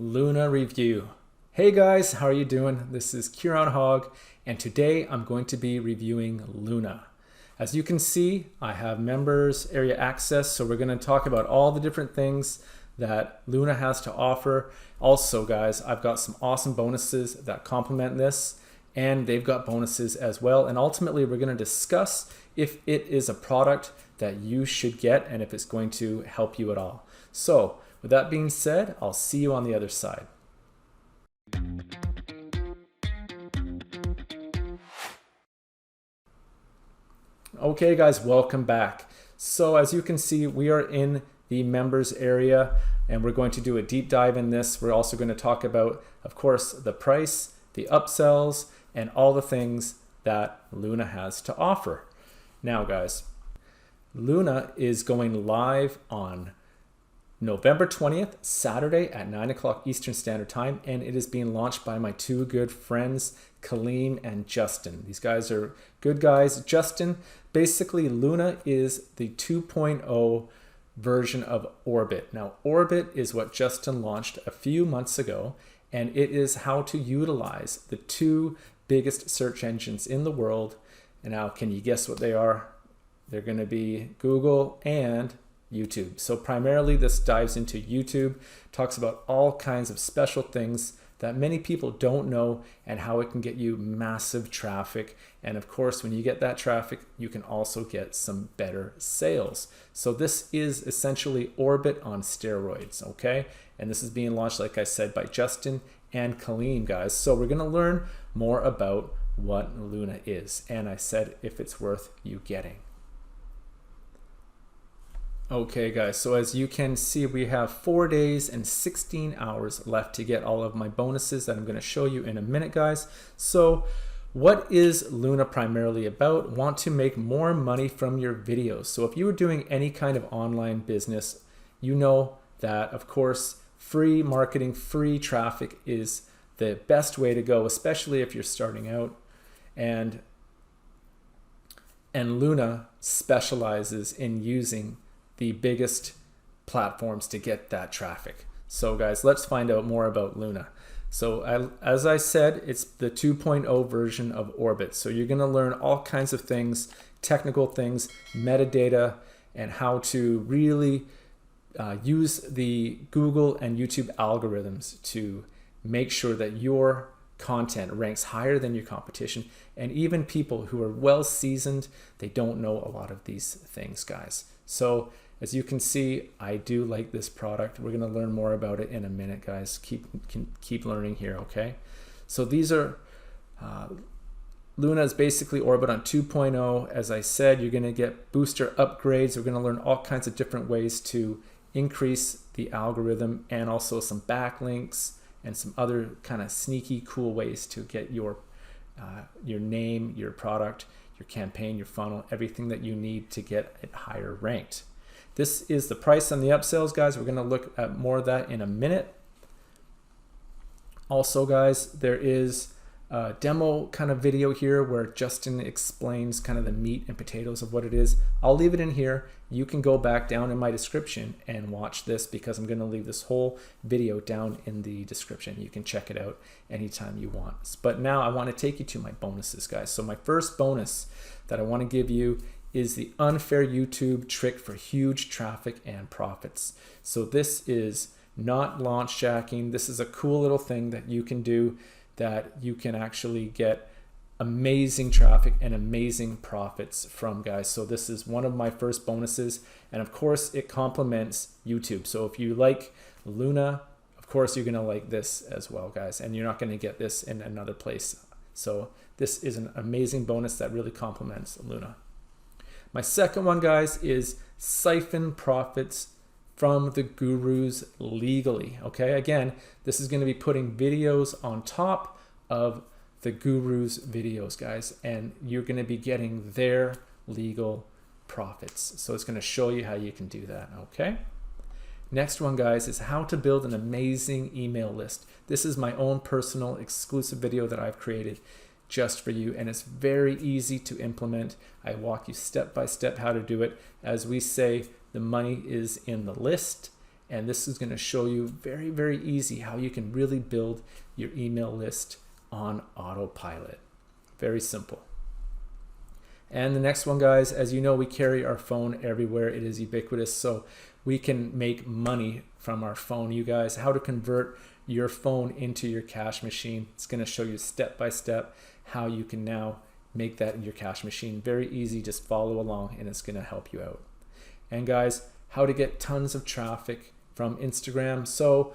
Luna review. Hey guys, how are you doing? This is Kieran Hogg, and today I'm going to be reviewing Luna. As you can see, I have members area access, so we're going to talk about all the different things that Luna has to offer. Also guys, I've got some awesome bonuses that complement this, and they've got bonuses as well. And ultimately we're going to discuss if it is a product that you should get and if it's going to help you at all. So with that being said, I'll see you on the other side. Okay guys, welcome back. So as you can see, we are in the members area and we're going to do a deep dive in this. We're also going to talk about, of course, the price, the upsells, and all the things that Luna has to offer. Now guys, Luna is going live on November 20th, Saturday at 9 o'clock Eastern Standard Time, and it is being launched by my two good friends, Kaleem and Justin. These guys are good guys. Justin, basically Luna is the 2.0 version of Orbit. Now Orbit is what Justin launched a few months ago, and it is how to utilize the two biggest search engines in the world. And now can you guess what they are? They're going to be Google and YouTube. So primarily this dives into YouTube, talks about all kinds of special things that many people don't know and how it can get you massive traffic. And of course, when you get that traffic, you can also get some better sales. So this is essentially Orbit on steroids, okay? And this is being launched, like I said, by Justin and Kaleem, guys. So we're gonna learn more about what Luna is. And I said if it's worth you getting. Okay guys, so as you can see, we have 4 days and 16 hours left to get all of my bonuses that I'm going to show you in a minute, guys. So what is Luna primarily about? Want to make more money from your videos. So if you are doing any kind of online business, you know that of course free marketing, free traffic is the best way to go, especially if you're starting out. And Luna specializes in using the biggest platforms to get that traffic. So guys, let's find out more about Luna. So as I said, it's the 2.0 version of Orbit. So you're gonna learn all kinds of things, technical things, metadata, and how to really use the Google and YouTube algorithms to make sure that your content ranks higher than your competition. And even people who are well seasoned, they don't know a lot of these things, guys. So as you can see, I do like this product. We're gonna learn more about it in a minute, guys. Keep learning here, okay? So these are, Luna is basically Orbit on 2.0. As I said, you're gonna get booster upgrades. We're gonna learn all kinds of different ways to increase the algorithm and also some backlinks and some other kind of sneaky cool ways to get your name, your product, your campaign, your funnel, everything that you need to get it higher ranked. This is the price on the upsells, guys. We're gonna look at more of that in a minute. Also, guys, there is a demo kind of video here where Justin explains kind of the meat and potatoes of what it is. I'll leave it in here. You can go back down in my description and watch this because I'm gonna leave this whole video down in the description. You can check it out anytime you want. But now I wanna take you to my bonuses, guys. So my first bonus that I wanna give you is the unfair YouTube trick for huge traffic and profits. So this is not launch jacking. This is a cool little thing that you can do that you can actually get amazing traffic and amazing profits from, guys. So this is one of my first bonuses, and of course it complements YouTube. So if you like Luna, of course you're gonna like this as well, guys, and you're not gonna get this in another place. So this is an amazing bonus that really complements Luna. My second one, guys, is siphon profits from the gurus legally. Okay, again, this is going to be putting videos on top of the gurus' videos, guys, and you're going to be getting their legal profits. So it's going to show you how you can do that. Okay. Next one, guys, is how to build an amazing email list. This is my own personal exclusive video that I've created just for you, and it's very easy to implement. I walk you step by step how to do it. As we say, the money is in the list, And this is going to show you very, very easy how you can really build your email list on autopilot. Very simple. And the next one, guys, as you know, we carry our phone everywhere. It is ubiquitous, so we can make money from our phone. You guys, how to convert your phone into your cash machine. It's going to show you step by step how you can now make that in your cash machine. Very easy, just follow along and it's going to help you out. And guys, how to get tons of traffic from Instagram. So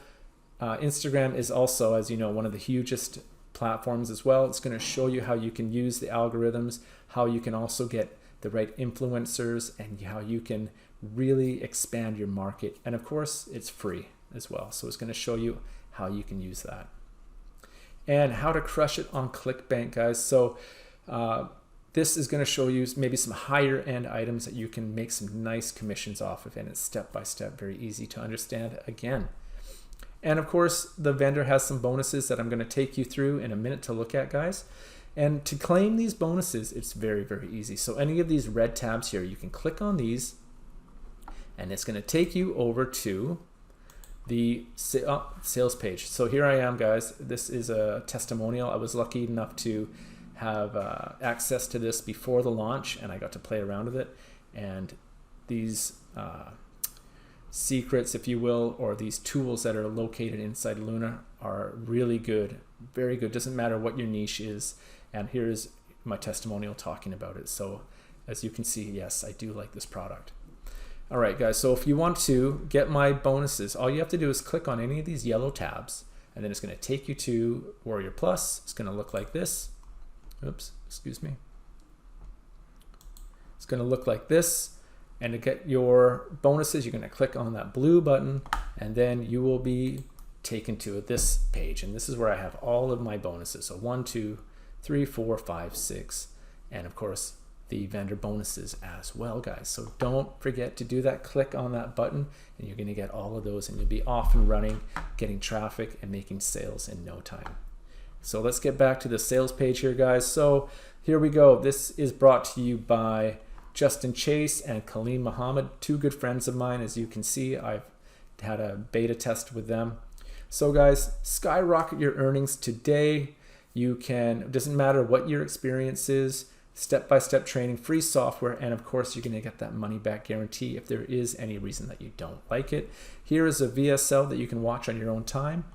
Instagram is also, as you know, one of the hugest platforms as well. It's going to show you how you can use the algorithms, how you can also get the right influencers, and how you can really expand your market. And of course, it's free as well. So it's going to show you how you can use that. And how to crush it on ClickBank, guys. So this is going to show you maybe some higher end items that you can make some nice commissions off of, and it's step by step, very easy to understand again. And of course, the vendor has some bonuses that I'm going to take you through in a minute to look at, guys. And to claim these bonuses, it's very, very easy. So any of these red tabs here, you can click on these and it's going to take you over to the sales page. So here I am, guys. This is a testimonial. I was lucky enough to have access to this before the launch, and I got to play around with it. And these secrets, if you will, or these tools that are located inside Luna are really good, very good. Doesn't matter what your niche is. And here's my testimonial talking about it. So as you can see, yes, I do like this product. All right, guys, so if you want to get my bonuses, all you have to do is click on any of these yellow tabs, and then it's going to take you to Warrior Plus. It's going to look like this. Oops, excuse me. It's going to look like this. And to get your bonuses, you're going to click on that blue button, and then you will be taken to this page. And this is where I have all of my bonuses. So 1, 2, 3, 4, 5, 6, and of course, the vendor bonuses as well, guys. So don't forget to do that. Click on that button and you're going to get all of those, and you'll be off and running, getting traffic and making sales in no time. So let's get back to the sales page here, guys. So here we go. This is brought to you by Justin Chase and Kaleem Muhammad, two good friends of mine. As you can see, I've had a beta test with them. So guys, skyrocket your earnings today. You can, doesn't matter what your experience is, step-by-step training, free software, and of course you're going to get that money back guarantee if there is any reason that you don't like it. Here is a VSL that you can watch on your own time,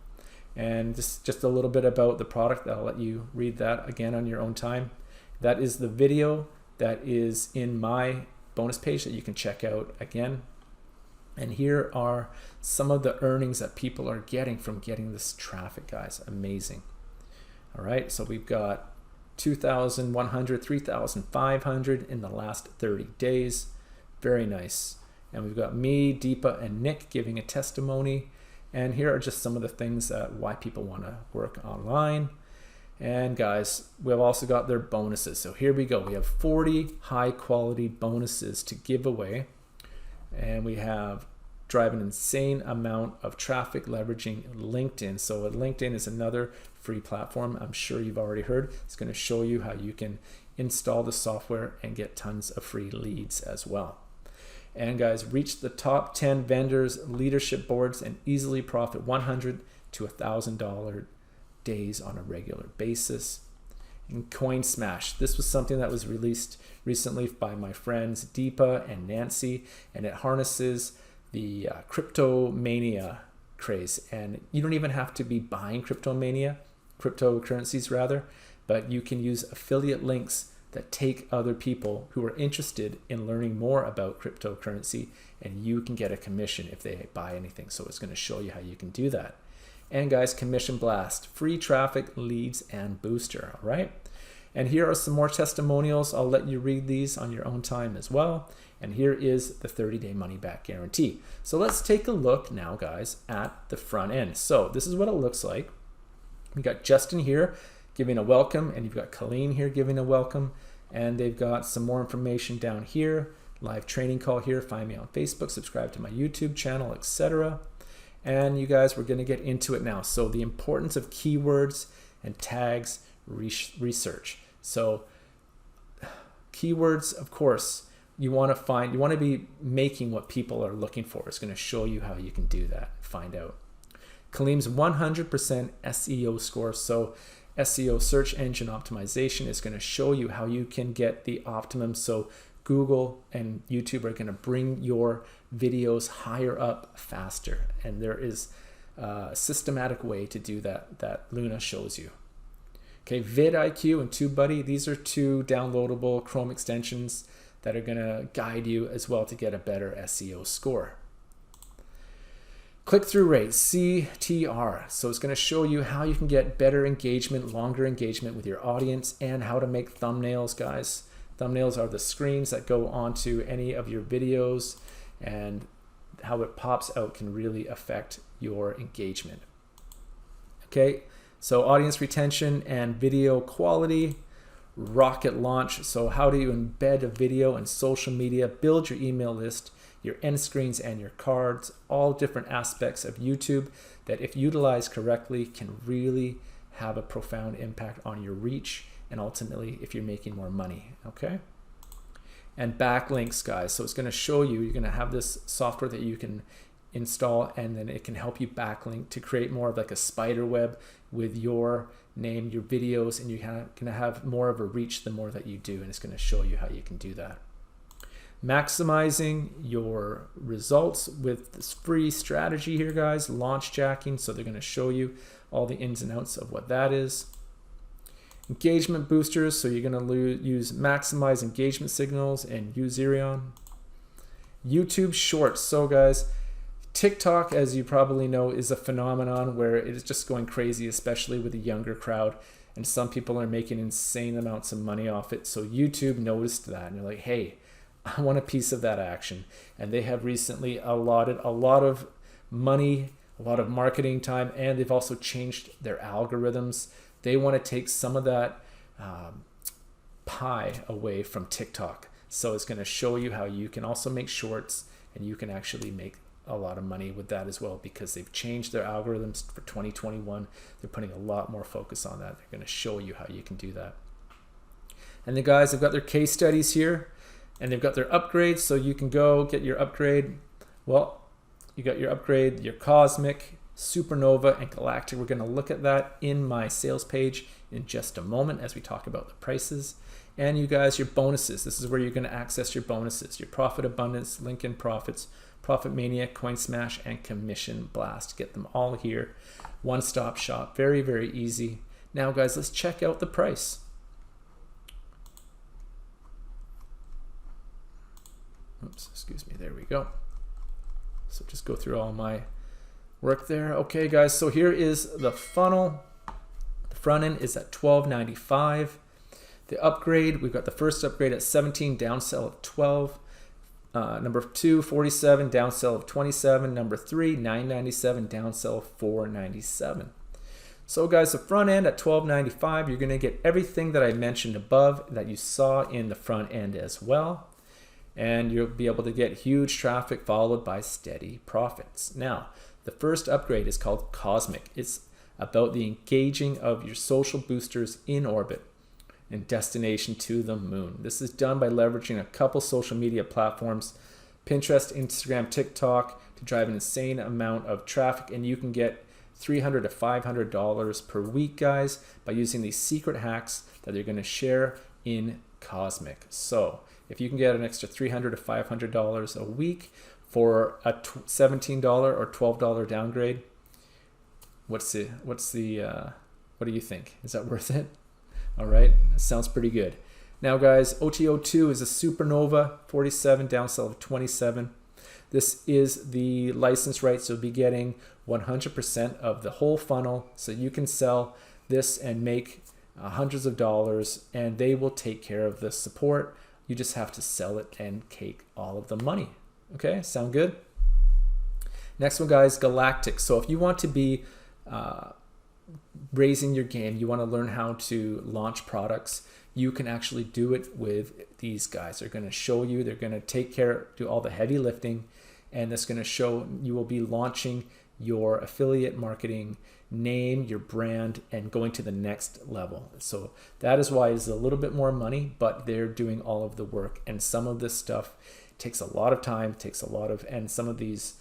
and just a little bit about the product. I'll let you read that again on your own time. That is the video that is in my bonus page that you can check out again. And here are some of the earnings that people are getting from getting this traffic, guys. Amazing. All right, so we've got 2,100, 3,500 in the last 30 days. Very nice. And we've got me, Deepa, and Nick giving a testimony. And here are just some of the things why people want to work online. And guys, we've also got their bonuses. So here we go. We have 40 high quality bonuses to give away. And we have drive an insane amount of traffic leveraging LinkedIn. So LinkedIn is another free platform. I'm sure you've already heard. It's going to show you how you can install the software and get tons of free leads as well. And guys, reach the top 10 vendors, leadership boards, and easily profit $100 to $1,000 days on a regular basis. And Coin Smash. This was something that was released recently by my friends Deepa and Nancy, and it harnesses the cryptomania craze. And you don't even have to be buying cryptocurrencies rather, but you can use affiliate links that take other people who are interested in learning more about cryptocurrency, and you can get a commission if they buy anything. So it's going to show you how you can do that. And guys, Commission Blast, free traffic, leads, and booster. All right. And here are some more testimonials. I'll let you read these on your own time as well. And here is the 30-day money-back guarantee. So let's take a look now, guys, at the front end. So this is what it looks like. We got Justin here giving a welcome, and you've got Colleen here giving a welcome, and they've got some more information down here. Live training call here. Find me on Facebook. Subscribe to my YouTube channel, etc. And you guys, we're going to get into it now. So the importance of keywords and tags research. So keywords, of course, you want to be making what people are looking for. It's going to show you how you can do that. Find out. Kaleem's 100% SEO score. So SEO, search engine optimization, is going to show you how you can get the optimum. So Google and YouTube are going to bring your videos higher up faster. And there is a systematic way to do that that Luna shows you. Okay, vidIQ and TubeBuddy, these are two downloadable Chrome extensions that are going to guide you as well to get a better SEO score. Click-through rate, CTR. So it's going to show you how you can get better engagement, longer engagement with your audience, and how to make thumbnails, guys. Thumbnails are the screens that go onto any of your videos, and how it pops out can really affect your engagement. Okay, so audience retention and video quality, rocket launch. So how do you embed a video in social media, build your email list, your end screens and your cards, all different aspects of YouTube that, if utilized correctly, can really have a profound impact on your reach and ultimately if you're making more money. Okay, and backlinks, guys. So it's going to show you, you're going to have this software that you can install, and then it can help you backlink to create more of like a spider web with your name, your videos, and you're going to have more of a reach the more that you do, and it's going to show you how you can do that. Maximizing your results with this free strategy here, guys, launch jacking. So they're going to show you all the ins and outs of what that is. Engagement boosters, so you're going to use maximize engagement signals and use Xerion. YouTube Shorts. So guys, TikTok, as you probably know, is a phenomenon where it is just going crazy, especially with the younger crowd, and some people are making insane amounts of money off it. So YouTube noticed that, and they're like, hey, I want a piece of that action. And they have recently allotted a lot of money, a lot of marketing time, and they've also changed their algorithms. They want to take some of that pie away from TikTok. So it's going to show you how you can also make shorts, and you can actually make a lot of money with that as well, because they've changed their algorithms for 2021. They're putting a lot more focus on that. They're going to show you how you can do that. And the guys have got their case studies here, and they've got their upgrades, so you can go get your upgrade. Well, you got your upgrade, your Cosmic, Supernova, and Galactic. We're going to look at that in my sales page in just a moment as we talk about the prices. And you guys, your bonuses. This is where you're going to access your bonuses, your Profit Abundance, Lincoln Profits, Profit Mania, Coin Smash, and Commission Blast. Get them all here. One-stop shop. Very, very easy. Now, guys, let's check out the price. Oops, excuse me. There we go. So just go through all my work there. Okay, guys, so here is the funnel. The front end is at $12.95. The upgrade, we've got the first upgrade at 17, downsell of 12. Number 2, 47, downsell of 27. Number 3, 997, downsell of 497. So guys, the front end at $12.95, you're going to get everything that I mentioned above that you saw in the front end as well. And you'll be able to get huge traffic followed by steady profits. Now, the first upgrade is called Cosmic. It's about the engaging of your social boosters in orbit and destination to the moon. This is done by leveraging a couple social media platforms, Pinterest, Instagram, TikTok, to drive an insane amount of traffic, and you can get $300 to $500 per week, guys, by using these secret hacks that they're going to share in Cosmic. So if you can get an extra $300 to $500 a week for a $17 or $12 downgrade, what do you think? Is that worth it? All right, sounds pretty good. Now, guys, OTO2 is a Supernova, 47, downsell of 27. This is the license rights. So you'll be getting 100% of the whole funnel, so you can sell this and make hundreds of dollars, and they will take care of the support. You just have to sell it and take all of the money. Okay, sound good? Next one, guys, Galactic. So if you want to be raising your game, you want to learn how to launch products, you can actually do it with these guys. They're going to show you, they're going to take care, do all the heavy lifting, and it's going to show you will be launching your affiliate marketing name, your brand, and going to the next level. So that is why it's a little bit more money, but they're doing all of the work. And some of this stuff takes a lot of time, and some of these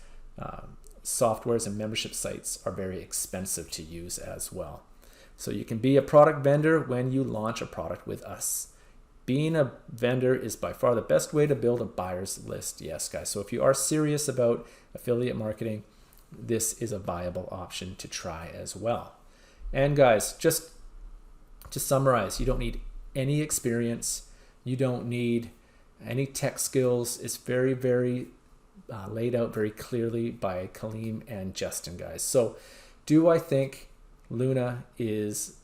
softwares and membership sites are very expensive to use as well. So you can be a product vendor when you launch a product with us. Being a vendor is by far the best way to build a buyer's list. Yes, guys. So if you are serious about affiliate marketing, this is a viable option to try as well. And guys, just to summarize, you don't need any experience. You don't need any tech skills. It's very, very laid out very clearly by Kaleem and Justin, guys. So do I think Luna is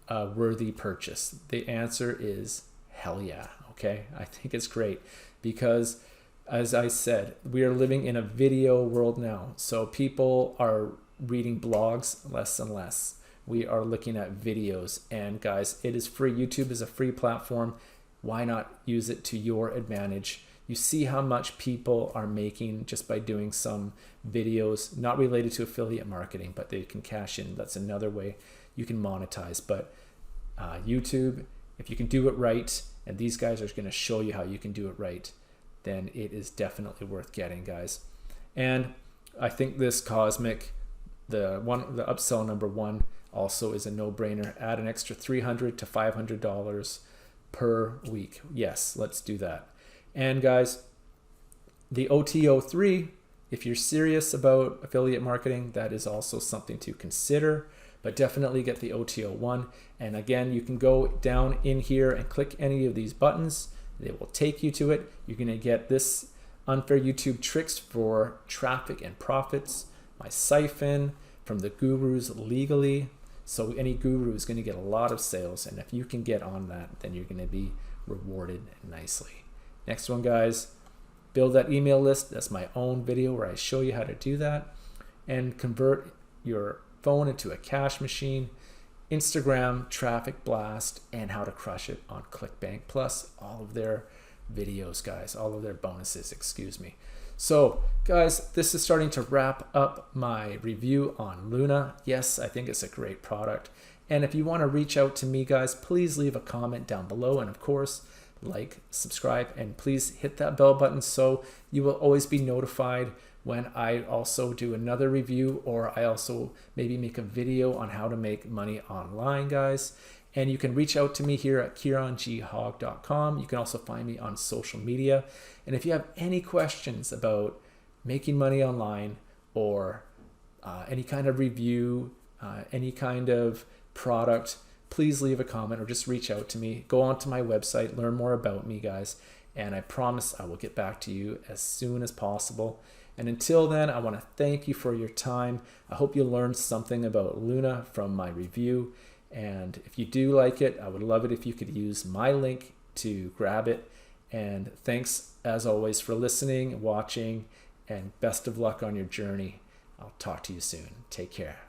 a worthy purchase? The answer is hell yeah. Okay, I think it's great because, as I said, we are living in a video world now. So people are reading blogs less and less. We are looking at videos, and guys, it is free. YouTube is a free platform. Why not use it to your advantage? You see how much people are making just by doing some videos, not related to affiliate marketing, but they can cash in. That's another way you can monetize. But YouTube, if you can do it right, and these guys are going to show you how you can do it right, then it is definitely worth getting, guys. And I think this Cosmic, the upsell number 1, also is a no-brainer. Add an extra $300 to $500 per week. Yes, let's do that. And guys, the OTO3, if you're serious about affiliate marketing, that is also something to consider, but definitely get the OTO1. And again, you can go down in here and click any of these buttons. They will take you to it. You're going to get this unfair YouTube tricks for traffic and profits, my siphon from the gurus legally. So any guru is going to get a lot of sales. And if you can get on that, then you're going to be rewarded nicely. Next one, guys, build that email list. That's my own video where I show you how to do that, and convert your phone into a cash machine, Instagram traffic blast, and how to crush it on ClickBank, plus all of their videos, guys, all of their bonuses, excuse me. So guys, this is starting to wrap up my review on Luna. Yes, I think it's a great product. And if you want to reach out to me, guys, please leave a comment down below. And of course, like, subscribe, and please hit that bell button so you will always be notified when I also do another review, or I also maybe make a video on how to make money online, guys. And you can reach out to me here at KieranGHogg.com. You can also find me on social media. And if you have any questions about making money online, or any kind of review, any kind of product, please leave a comment or just reach out to me. Go onto my website, learn more about me, guys, and I promise I will get back to you as soon as possible. And until then, I want to thank you for your time. I hope you learned something about Luna from my review. And if you do like it, I would love it if you could use my link to grab it. And thanks, as always, for listening, watching, and best of luck on your journey. I'll talk to you soon. Take care.